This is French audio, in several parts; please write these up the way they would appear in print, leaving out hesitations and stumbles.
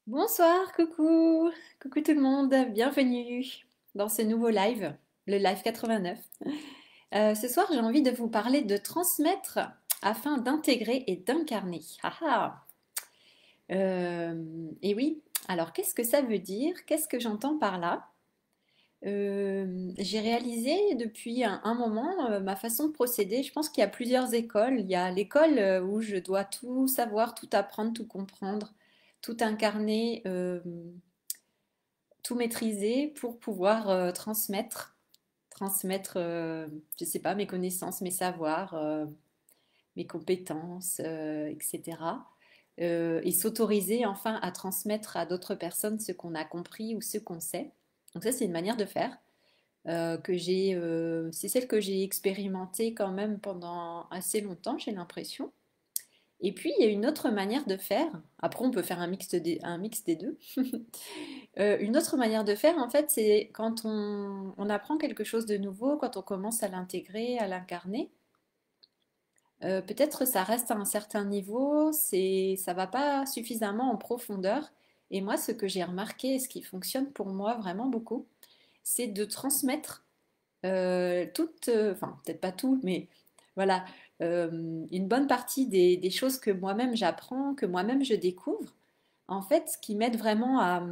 Bonsoir, coucou, coucou tout le monde, bienvenue dans ce nouveau live, le live 89. Ce soir, j'ai envie de vous parler de transmettre afin d'intégrer et d'incarner. Haha. Et oui, alors qu'est-ce que ça veut dire? Qu'est-ce que j'entends par là? J'ai réalisé depuis un moment ma façon de procéder. Je pense qu'il y a plusieurs écoles. Il y a l'école où je dois tout savoir, tout apprendre, tout comprendre, tout incarner. Tout maîtriser pour pouvoir transmettre, je sais pas, mes connaissances, mes savoirs, mes compétences, etc. Et s'autoriser enfin à transmettre à d'autres personnes ce qu'on a compris ou ce qu'on sait. Donc ça, c'est une manière de faire c'est celle que j'ai expérimentée quand même pendant assez longtemps, j'ai l'impression. Et puis, il y a une autre manière de faire. Après, on peut faire un mix des deux. Une autre manière de faire, en fait, c'est quand on apprend quelque chose de nouveau, quand on commence à l'intégrer, à l'incarner. Peut-être ça reste à un certain niveau, ça va pas suffisamment en profondeur. Et moi, ce que j'ai remarqué, et ce qui fonctionne pour moi vraiment beaucoup, c'est de transmettre enfin peut-être pas tout, mais voilà, une bonne partie des choses que moi-même j'apprends, que moi-même je découvre, en fait, ce qui m'aide vraiment à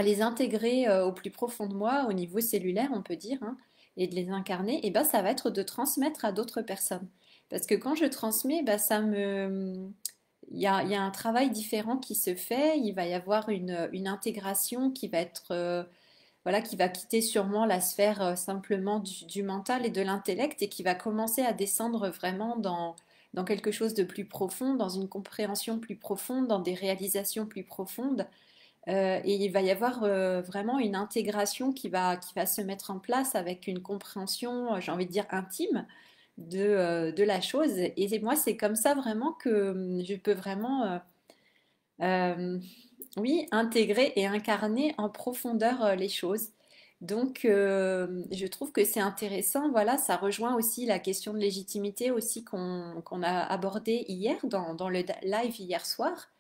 les intégrer au plus profond de moi, au niveau cellulaire, on peut dire, hein, et de les incarner, et ben ça va être de transmettre à d'autres personnes. Parce que quand je transmets, ben, il y a un travail différent qui se fait, il va y avoir une intégration qui va être voilà, qui va quitter sûrement la sphère simplement du mental et de l'intellect et qui va commencer à descendre vraiment dans quelque chose de plus profond, dans une compréhension plus profonde, dans des réalisations plus profondes. Et il va y avoir vraiment une intégration qui va se mettre en place avec une compréhension, j'ai envie de dire, intime de la chose. Et moi, c'est comme ça vraiment que je peux vraiment euh, oui, intégrer et incarner en profondeur les choses. Donc, je trouve que c'est intéressant. Voilà, ça rejoint aussi la question de légitimité aussi qu'on a abordée hier dans le live hier soir,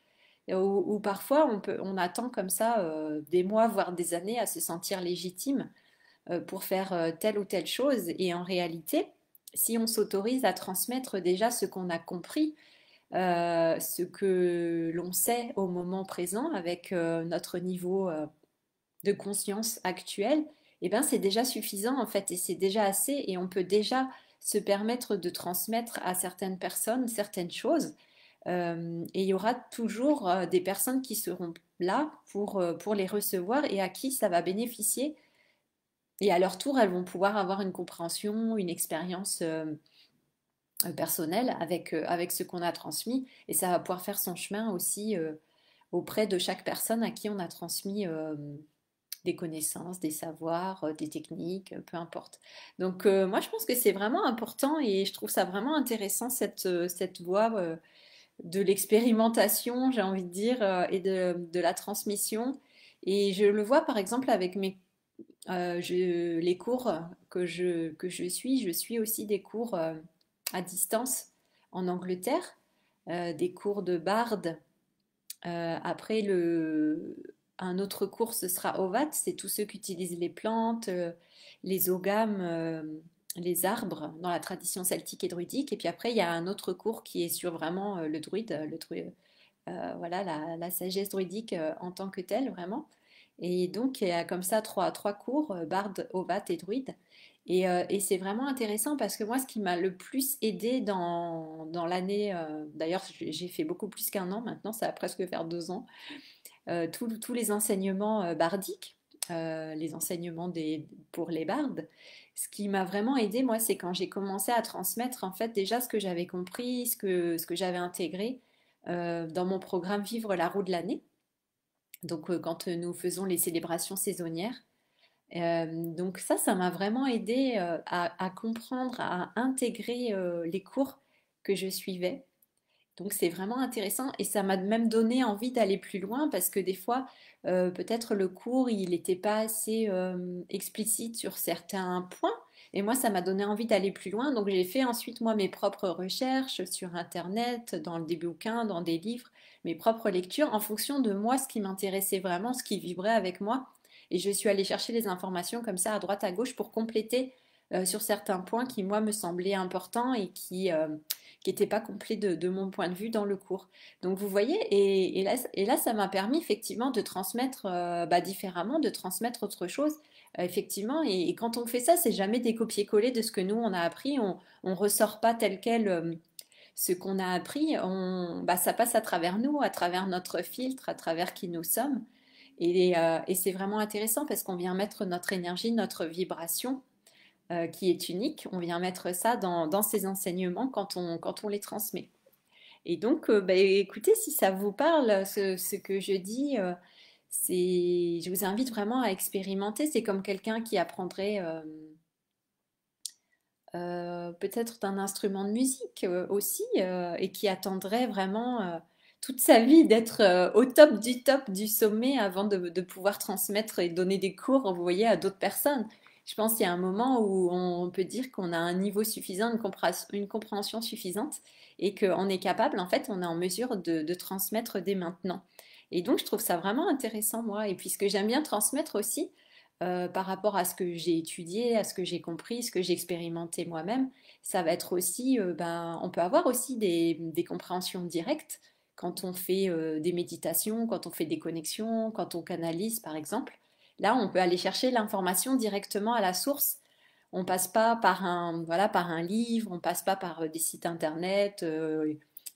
où parfois on attend comme ça des mois, voire des années à se sentir légitime pour faire telle ou telle chose. Et en réalité, si on s'autorise à transmettre déjà ce qu'on a compris, ce que l'on sait au moment présent avec notre niveau de conscience actuel, eh ben c'est déjà suffisant en fait et c'est déjà assez et on peut déjà se permettre de transmettre à certaines personnes certaines choses. Et il y aura toujours des personnes qui seront là pour les recevoir et à qui ça va bénéficier. Et à leur tour, elles vont pouvoir avoir une compréhension, une expérience personnelle avec ce qu'on a transmis. Et ça va pouvoir faire son chemin aussi auprès de chaque personne à qui on a transmis des connaissances, des savoirs, des techniques, peu importe. Donc moi, je pense que c'est vraiment important et je trouve ça vraiment intéressant cette voie de l'expérimentation, j'ai envie de dire, et de la transmission. Et je le vois par exemple avec les cours que je suis aussi des cours à distance en Angleterre, des cours de barde. Après, un autre cours, ce sera OVAT, c'est tous ceux qui utilisent les plantes, les ogames, les arbres dans la tradition celtique et druidique. Et puis après, il y a un autre cours qui est sur vraiment voilà, la sagesse druidique en tant que telle, vraiment. Et donc, il y a comme ça trois cours, barde, ovate et druide. Et c'est vraiment intéressant parce que moi, ce qui m'a le plus aidé dans l'année, d'ailleurs, j'ai fait beaucoup plus qu'un an maintenant, ça va presque faire 2 ans, tous les enseignements bardiques, les enseignements pour les bardes. Ce qui m'a vraiment aidé, moi, c'est quand j'ai commencé à transmettre, en fait, déjà ce que j'avais compris, ce que j'avais intégré dans mon programme Vivre la roue de l'année. Donc, quand nous faisons les célébrations saisonnières. Donc ça m'a vraiment aidé à comprendre, à intégrer les cours que je suivais. Donc c'est vraiment intéressant et ça m'a même donné envie d'aller plus loin parce que des fois, peut-être le cours, il n'était pas assez explicite sur certains points, Et moi, ça m'a donné envie d'aller plus loin. Donc, j'ai fait ensuite, moi, mes propres recherches sur Internet, dans des bouquins, dans des livres, mes propres lectures, en fonction de moi, ce qui m'intéressait vraiment, ce qui vibrait avec moi. Et je suis allée chercher les informations comme ça, à droite, à gauche, pour compléter sur certains points qui, moi, me semblaient importants et qui n'étaient pas complets de mon point de vue dans le cours. Donc, vous voyez, et là, ça m'a permis effectivement de transmettre différemment, de transmettre autre chose. Effectivement, et quand on fait ça, c'est jamais des copier-coller de ce que nous on a appris. On ressort pas tel quel ce qu'on a appris. Ça passe à travers nous, à travers notre filtre, à travers qui nous sommes. Et c'est vraiment intéressant parce qu'on vient mettre notre énergie, notre vibration qui est unique. On vient mettre ça dans ces enseignements quand on les transmet. Et donc, écoutez, si ça vous parle, ce que je dis, je vous invite vraiment à expérimenter. C'est comme quelqu'un qui apprendrait peut-être d'un instrument de musique aussi et qui attendrait vraiment toute sa vie d'être au top du sommet avant de pouvoir transmettre et donner des cours, vous voyez, à d'autres personnes. Je pense qu'il y a un moment où on peut dire qu'on a un niveau suffisant, une compréhension suffisante et qu'on est capable, en fait, on est en mesure de transmettre dès maintenant. Et donc, je trouve ça vraiment intéressant, moi. Et puis, ce que j'aime bien transmettre aussi, par rapport à ce que j'ai étudié, à ce que j'ai compris, ce que j'ai expérimenté moi-même, ça va être aussi, on peut avoir aussi des compréhensions directes quand on fait des méditations, quand on fait des connexions, quand on canalise par exemple. Là, on peut aller chercher l'information directement à la source. On passe pas par voilà, par un livre, on passe pas par des sites internet,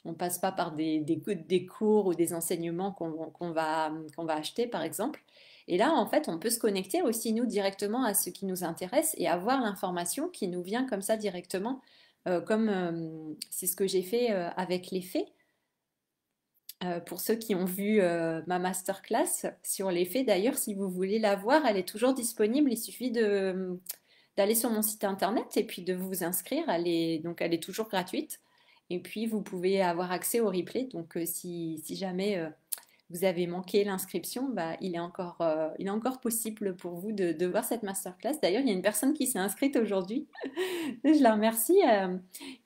on passe pas par des cours ou des enseignements qu'on va acheter par exemple. Et là, en fait, on peut se connecter aussi, nous, directement à ce qui nous intéresse et avoir l'information qui nous vient comme ça directement, comme c'est ce que j'ai fait avec les fées. Pour ceux qui ont vu ma masterclass sur les fées, d'ailleurs, si vous voulez la voir, elle est toujours disponible. Il suffit d'aller sur mon site internet et puis de vous inscrire. Donc, elle est toujours gratuite. Et puis, vous pouvez avoir accès au replay. Donc, si jamais vous avez manqué l'inscription, il est encore possible pour vous de voir cette masterclass. D'ailleurs, il y a une personne qui s'est inscrite aujourd'hui. Je la remercie,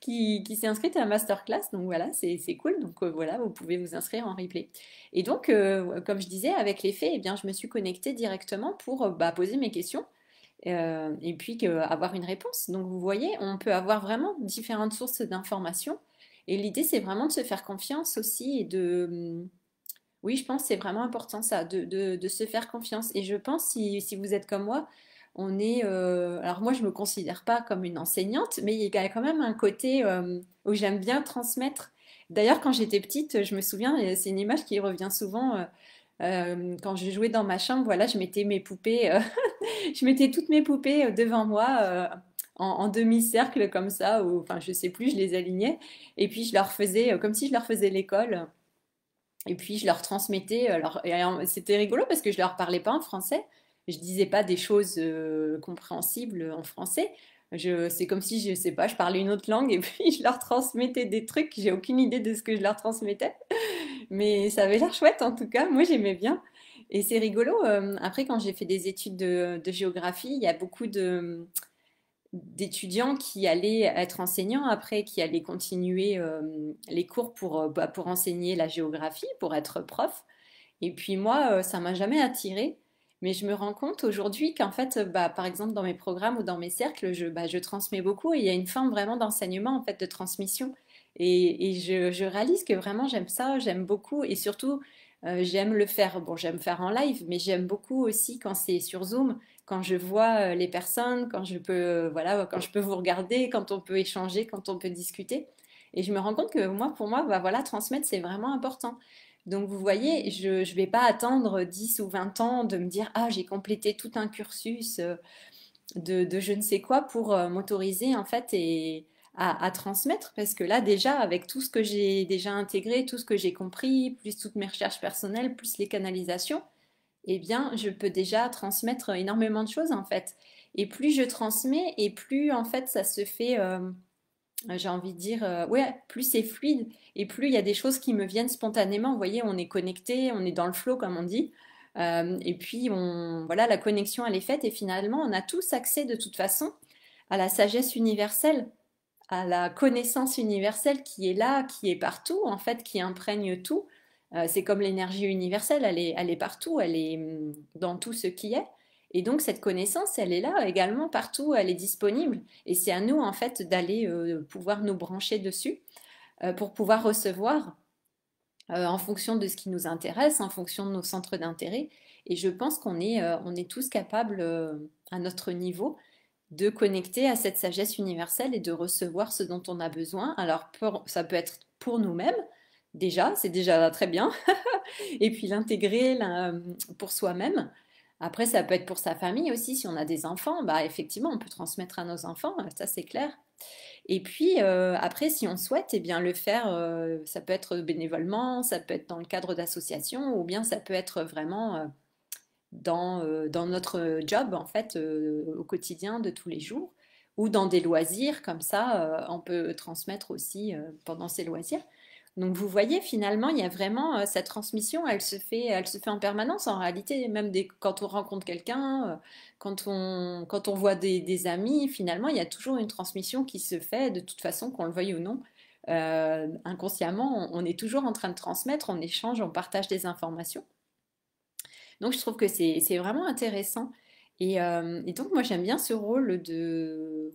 qui s'est inscrite à la masterclass. Donc voilà, c'est cool. Donc voilà, vous pouvez vous inscrire en replay. Et donc, comme je disais, avec les faits, eh bien, je me suis connectée directement pour poser mes questions et puis avoir une réponse. Donc vous voyez, on peut avoir vraiment différentes sources d'informations. Et l'idée, c'est vraiment de se faire confiance aussi et oui, je pense que c'est vraiment important ça, de se faire confiance. Et je pense, si vous êtes comme moi, on est... alors moi, je me considère pas comme une enseignante, mais il y a quand même un côté où j'aime bien transmettre. D'ailleurs, quand j'étais petite, je me souviens, et c'est une image qui revient souvent, quand je jouais dans ma chambre, voilà, je mettais mes poupées, je mettais toutes mes poupées devant moi. En demi-cercle comme ça, ou enfin je sais plus, je les alignais et puis je leur faisais comme si je leur faisais l'école. Et puis je leur transmettais, c'était rigolo parce que je leur parlais pas en français, je disais pas des choses compréhensibles en français. C'est comme si, je sais pas, je parlais une autre langue et puis je leur transmettais des trucs, j'ai aucune idée de ce que je leur transmettais, mais ça avait l'air chouette en tout cas, moi j'aimais bien. Et c'est rigolo, après quand j'ai fait des études de géographie, il y a beaucoup d'étudiants qui allaient être enseignants après, qui allaient continuer les cours pour enseigner la géographie, pour être prof. Et puis moi, ça m'a jamais attirée. Mais je me rends compte aujourd'hui qu'en fait, par exemple, dans mes programmes ou dans mes cercles, je transmets beaucoup et il y a une forme vraiment d'enseignement, en fait, de transmission. Et je réalise que vraiment j'aime ça, j'aime beaucoup et surtout j'aime le faire. Bon, j'aime faire en live, mais j'aime beaucoup aussi quand c'est sur Zoom, quand je vois les personnes, quand je peux, voilà, quand je peux vous regarder, quand on peut échanger, quand on peut discuter. Et je me rends compte que moi, pour moi, voilà, transmettre, c'est vraiment important. Donc vous voyez, je ne vais pas attendre 10 ou 20 ans de me dire, ah, j'ai complété tout un cursus de je ne sais quoi pour m'autoriser en fait à transmettre. Parce que là déjà, avec tout ce que j'ai déjà intégré, tout ce que j'ai compris, plus toutes mes recherches personnelles, plus les canalisations, eh bien, je peux déjà transmettre énormément de choses en fait. Et plus je transmets, et plus en fait ça se fait, j'ai envie de dire, ouais, plus c'est fluide, et plus il y a des choses qui me viennent spontanément. Vous voyez, on est connecté, on est dans le flow comme on dit. Et puis, voilà, la connexion elle est faite, et finalement, on a tous accès de toute façon à la sagesse universelle, à la connaissance universelle qui est là, qui est partout, en fait, qui imprègne tout. C'est comme l'énergie universelle, elle est partout, elle est dans tout ce qui est. Et donc cette connaissance, elle est là également partout, elle est disponible. Et c'est à nous, en fait, d'aller pouvoir nous brancher dessus pour pouvoir recevoir en fonction de ce qui nous intéresse, en fonction de nos centres d'intérêt. Et je pense on est tous capables, à notre niveau, de connecter à cette sagesse universelle et de recevoir ce dont on a besoin. Alors, ça peut être pour nous-mêmes, déjà, c'est déjà très bien, et puis l'intégrer pour soi-même. Après, ça peut être pour sa famille aussi. Si on a des enfants, bah effectivement, on peut transmettre à nos enfants, ça c'est clair. Et puis après, si on souhaite, eh bien le faire, ça peut être bénévolement, ça peut être dans le cadre d'associations, ou bien ça peut être vraiment dans notre job en fait au quotidien de tous les jours, ou dans des loisirs comme ça, on peut transmettre aussi pendant ces loisirs. Donc vous voyez, finalement, il y a vraiment cette transmission, elle se fait en permanence en réalité, même quand on rencontre quelqu'un, quand on voit des amis, finalement, il y a toujours une transmission qui se fait de toute façon, qu'on le veuille ou non. Inconsciemment, on est toujours en train de transmettre, on échange, on partage des informations. Donc je trouve que c'est vraiment intéressant. Et donc moi j'aime bien ce rôle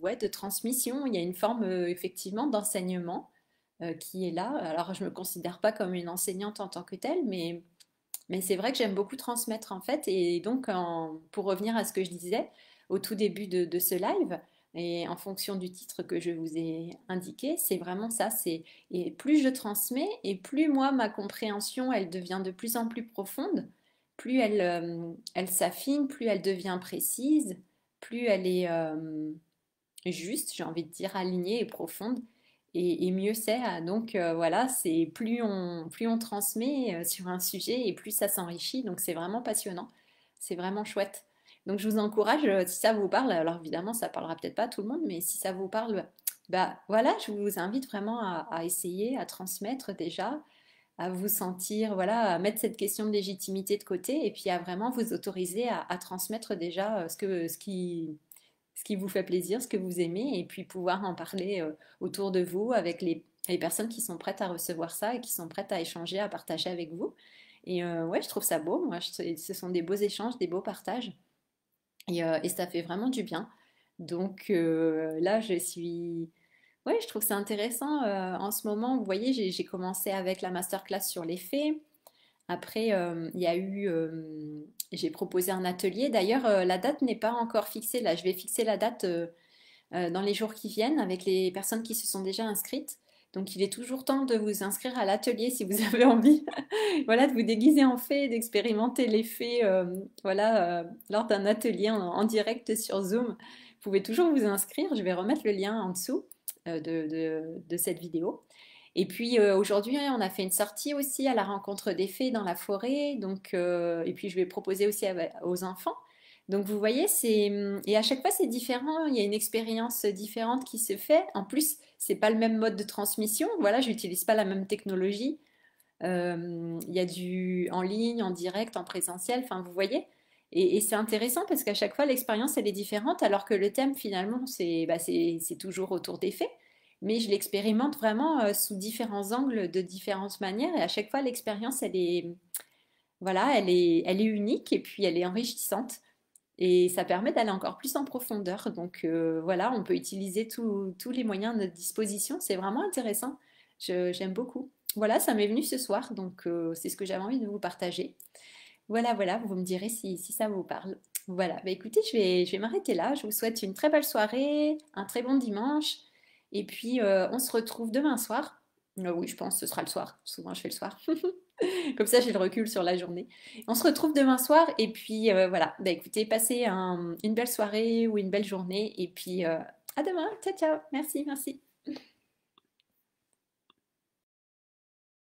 ouais, de transmission. Il y a une forme effectivement d'enseignement qui est là. Alors, je ne me considère pas comme une enseignante en tant que telle, mais c'est vrai que j'aime beaucoup transmettre en fait. Et donc, pour revenir à ce que je disais au tout début de ce live, et en fonction du titre que je vous ai indiqué, c'est vraiment ça. Et plus je transmets, et plus moi, ma compréhension, elle devient de plus en plus profonde, plus elle s'affine, plus elle devient précise, plus elle est juste, j'ai envie de dire, alignée et profonde. Et mieux c'est. Donc voilà, c'est plus on transmet sur un sujet et plus ça s'enrichit. Donc c'est vraiment passionnant. C'est vraiment chouette. Donc je vous encourage, si ça vous parle, alors évidemment ça parlera peut-être pas à tout le monde, mais si ça vous parle, bah voilà, je vous invite vraiment à essayer, à transmettre déjà, à vous sentir, voilà, à mettre cette question de légitimité de côté et puis à vraiment vous autoriser à transmettre déjà ce qui vous fait plaisir, ce que vous aimez, et puis pouvoir en parler autour de vous avec les personnes qui sont prêtes à recevoir ça et qui sont prêtes à échanger, à partager avec vous. Et ouais, je trouve ça beau. Moi, ce sont des beaux échanges, des beaux partages, et ça fait vraiment du bien. Donc là, je suis... Ouais, je trouve ça intéressant. En ce moment, vous voyez, j'ai commencé avec la masterclass sur les faits. Après, il y a eu, j'ai proposé un atelier. D'ailleurs, la date n'est pas encore fixée. Là, je vais fixer la date dans les jours qui viennent avec les personnes qui se sont déjà inscrites. Donc, il est toujours temps de vous inscrire à l'atelier si vous avez envie, voilà, de vous déguiser en fée, d'expérimenter les fées, voilà, lors d'un atelier en direct sur Zoom. Vous pouvez toujours vous inscrire. Je vais remettre le lien en dessous de cette vidéo. Et puis aujourd'hui, on a fait une sortie aussi à la rencontre des fées dans la forêt. Donc, et puis je vais proposer aussi aux enfants. Donc vous voyez, et à chaque fois c'est différent. Il y a une expérience différente qui se fait. En plus, c'est pas le même mode de transmission. Voilà, j'utilise pas la même technologie. Il y a du en ligne, en direct, en présentiel. Enfin, vous voyez. Et c'est intéressant parce qu'à chaque fois l'expérience elle est différente, alors que le thème finalement c'est toujours autour des faits. Mais je l'expérimente vraiment sous différents angles, de différentes manières. Et à chaque fois l'expérience elle est voilà, elle est unique et puis elle est enrichissante. Et ça permet d'aller encore plus en profondeur. Donc voilà, on peut utiliser tous les moyens à notre disposition. C'est vraiment intéressant. J'aime beaucoup. Voilà, ça m'est venu ce soir, donc c'est ce que j'avais envie de vous partager. Voilà, voilà, vous me direz si ça vous parle. Voilà, bah écoutez, je vais m'arrêter là. Je vous souhaite une très belle soirée, un très bon dimanche. Et puis, on se retrouve demain soir. Oui, je pense que ce sera le soir. Souvent, je fais le soir. Comme ça, j'ai le recul sur la journée. On se retrouve demain soir. Et puis, voilà, bah écoutez, passez une belle soirée ou une belle journée. Et puis, à demain. Ciao, ciao. Merci, merci.